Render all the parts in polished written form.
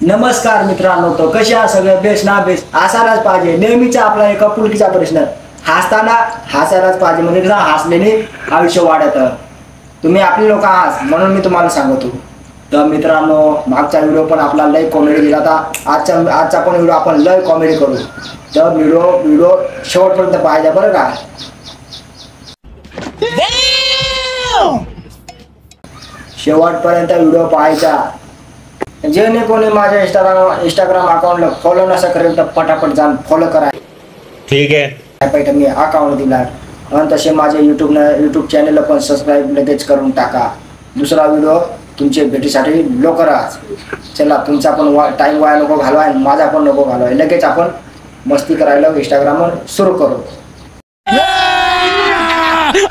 नमस्कार मित्रांनो, तो कसे आहात सगळे? बेस्ट ना बेस्ट असायलाच पाहिजे. नेहमीचा आपला एका पुलकीचा प्रश्न, हसताना हसायलाच पाहिजे, म्हणजे कसं हसल्याने आयुष्य वाढत. तुम्ही आपले लोक आहात म्हणून मी तुम्हाला सांगतो. तर मित्रांनो, मागचा व्हिडिओ पण आपला लय कॉमेडी दिला होता. आजचा पण व्हिडिओ आपण लय कॉमेडी करू. तर व्हिडिओ शेवटपर्यंत पाहिजे बरं का. शेवटपर्यंत व्हिडिओ पाहायचा. जेणे कोणी माझ्या इंस्टाग्राम अकाउंटला फॉलो नसा करेल तर पटापट जाऊन फॉलो करा. ठीक आहे. पैठा मी अकाउंट दिला आणि तसे माझे यूट्यूब चॅनलला पण सबस्क्राईब लगेच करून टाका. दुसरा व्हिडिओ तुमच्या भेटीसाठी लवकरच. चला, तुमचा पण टाइम वाया नको घालवाय, माझा पण नको घालवाय. लगेच आपण मस्ती करायला इंस्टाग्रामवर सुरू करू.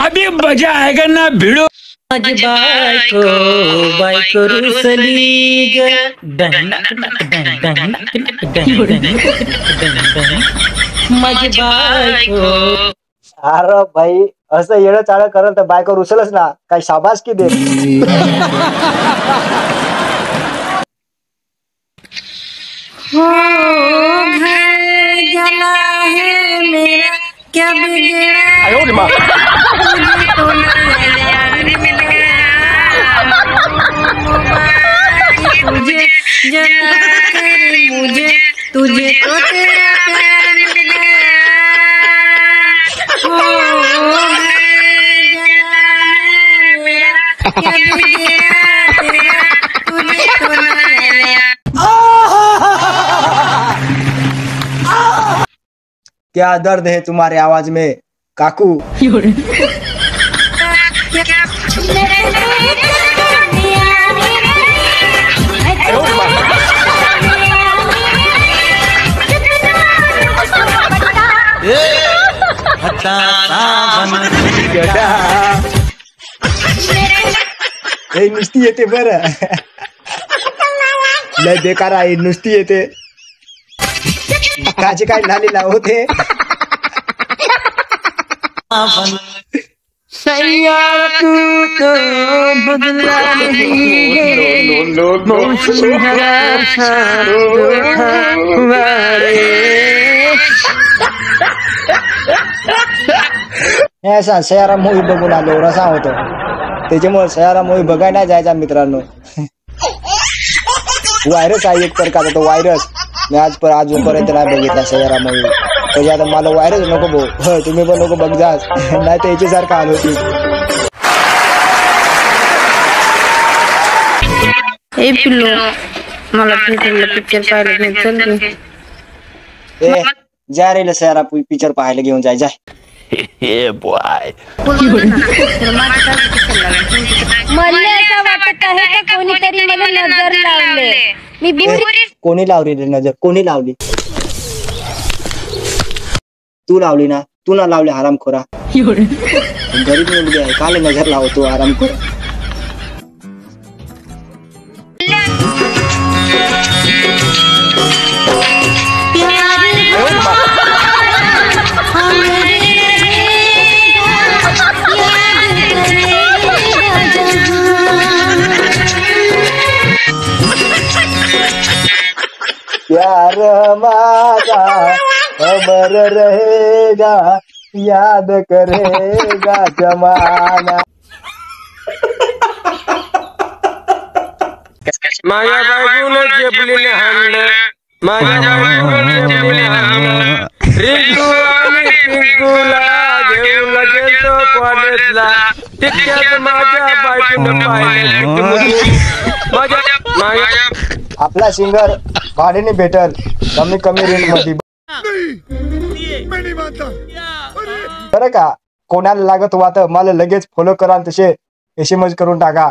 अभी मजा आएगा ना भिड़ो. माझी बायको रुसली ग माझी बायको. अरे भाई, असं येणं चाळ करल तर बायको रुसलच ना. काय शाबास की दे. हो घर जला है मेरा क्या बिगड़ा तुझे जला कर मुझे तुझे तो तेरा प्यार मिल गया. हो घर जला है मेरा क्या बिगड़ा तेरा तुझे तो नया. क्या दर्द है तुम्हारे आवाज में काकू. नुसती येते बरं. लय बेकार आहे, नुसती येते. काचे काय झालेला होते. बदला असा सयारा मूवी बघून आलो, रसा होतो. त्याच्यामुळे सयारा मूवी बघायला जायचा मित्रांनो. व्हायरस आहे एक प्रकारचा तो व्हायरस. मी आजपर्यंत नाही बघितला सयारा मूवी. त्याच्या आता मला व्हायरस नको भाऊ. तुम्ही पण नको बघ जा, नाही तर याच्यासारखं आलो होती. ए पिल्लू, मला पिक्चर पाहायला नाही, चल की. ए जा रे सयारा पिक्चर पाहायला घेऊन जाय जा. मला असं वाटत आहे का कोणीतरी मला नजर लावले. मी कोणी लावली रे नजर? कोणी लावली? तू लावली ना? तू ना लावली हरामखोरा. गरीब मुलगी आहे, काल नजर लावतो हरामखोरा. प्यार हमारा अमर रहेगा, याद करेगा जमाना. माझ्या बायकोला जेबलीने हाणलं, माझ्या बायकोला जेबलीने हाणलं. रिंकू आणि पिंकूला घेऊन गेलो कॉलेजला. तितक्यात माझ्या बायकोनं पाहिलं. आपला सिंगर भाड्याने भेटल कमी रेंज मध्ये बरं का. कोणाला लागत वाटत मला लगेच फॉलो करा, तसे SMS करून टाका.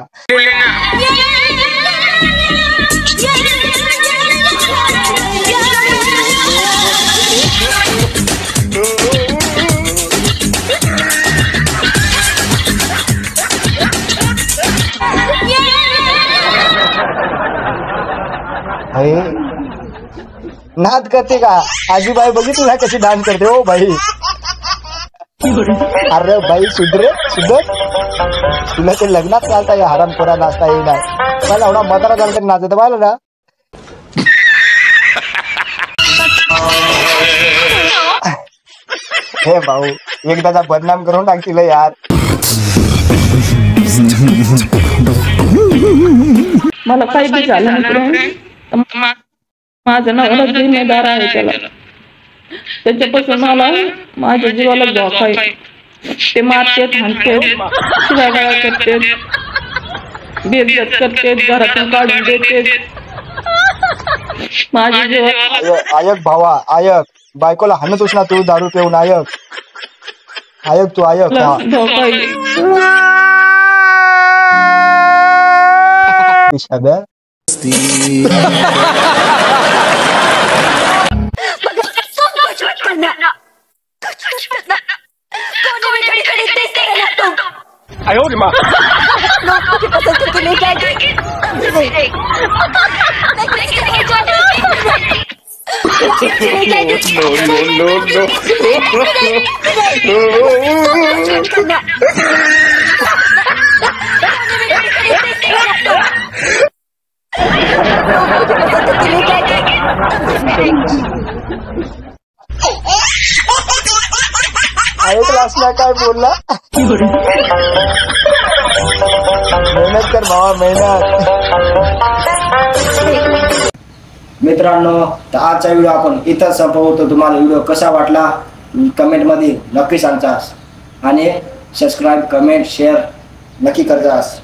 नाद करते का आजीबाई? बघितलं ना कशी डान्स करते हो भाई. अरे भाई सुधर तुला ते लग्नात चालता या हरामखोरा नाचता येईल. मला एवढा म्हातारा झाला तरी नाचत पाहिलं ना. हे भाऊ एकदाचा बदनाम करून टाकतील यार. मला काही बी झालं नाही माझं नवरा जिम्मेदार आहे त्याला. त्याच्यापासून मला माझ्या जीवाला धोका आहे. ते मारतेत हाणतेत शिवागाळा करतेत बेइज्जत करतेत घरातून काढून देतेत माझ्या जीवाला. आयक भावा आयक बायकोला हाणतोस ना तू दारू पिऊन. आयक तू आयक. धोका आहे. शाब्या आयक असला काय बोलला. मेहनत कर भावा मेहनत. मित्रांनो तर आजचा व्हिडिओ आपण इथं संपवतो. तुम्हाला व्हिडिओ कसा वाटला कमेंट मध्ये नक्की सांगतास आणि सबस्क्राईब कमेंट शेअर नक्की करतास.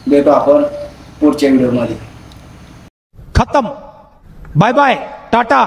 भेटू आपण पुढच्या व्हिडिओ मध्ये. खत्म. Bye bye Tata.